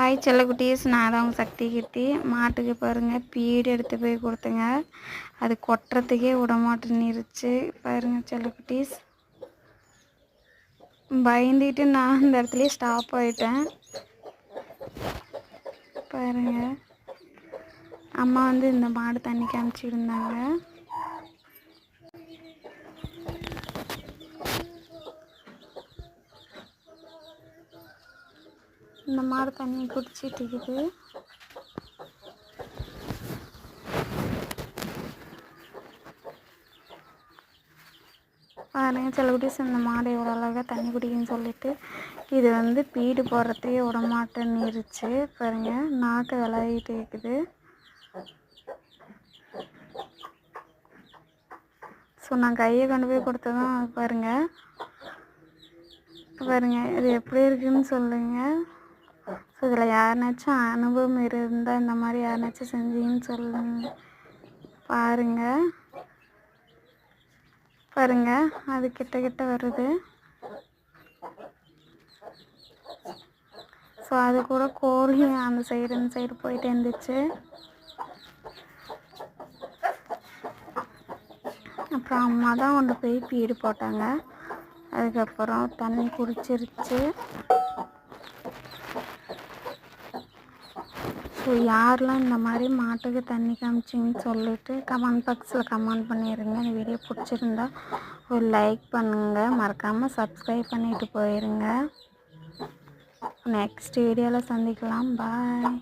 Hi செல்லக்குட்டீஸ், நான் தான் உங்கள் சக்தி கீர்த்தி. மாட்டுக்கு பாருங்கள் பீடு எடுத்து போய் கொடுத்தேங்க. அது கொட்டுறதுக்கே விடமாட்டேன்னுருச்சு. பாருங்கள் செல்லக்குட்டீஸ், பயந்துட்டு நான் இந்த இடத்துலையே ஸ்டாப் ஆகிட்டேன். பாருங்கள், அம்மா இந்த மாடு தண்ணி காமிச்சிருந்தாங்க. இந்த மாடு தண்ணி குடிச்சிட்டு இருக்குது. பாருங்க செல்லக்குட்டீஸ், இந்த மாடு எவ்வளோ அழகாக தண்ணி குடிக்குன்னு சொல்லிட்டு இது பீடு போடுறதுக்கே விடமாட்டேன்னுருச்சு. பாருங்க, நாக்கு விளையாடிட்டு இருக்குது. ஸோ நான் கையை கொண்டு போய் கொடுத்ததும் பாருங்கள் இது எப்படி இருக்குன்னு சொல்லுங்கள். ஸோ இதில் யாருனாச்சும் அனுபவம் இருந்தால் இந்த மாதிரி யாருனாச்சும் செஞ்சீங்கன்னு சொல்லுங்க. பாருங்கள் அது கிட்ட வருது. ஸோ அது கூட கோழி அந்த சைடு இந்த சைடு போயிட்டு இருந்துச்சு. அப்புறம் அம்மா தான் கொண்டு போய் பீடு போட்டாங்க. அதுக்கப்புறம் தண்ணி குடிச்சிருச்சு. ஸோ யாரெலாம் இந்த மாதிரி மாட்டுக்கு தண்ணி காமிச்சிங்கன்னு சொல்லிட்டு கமெண்ட் பாக்ஸில் கமெண்ட் பண்ணிடுங்க. இந்த வீடியோ பிடிச்சிருந்தா ஒரு லைக் பண்ணுங்கள், மறக்காமல் சப்ஸ்கிரைப் பண்ணிவிட்டு போயிடுங்க. நெக்ஸ்ட் வீடியோவில் சந்திக்கலாம். பாய்.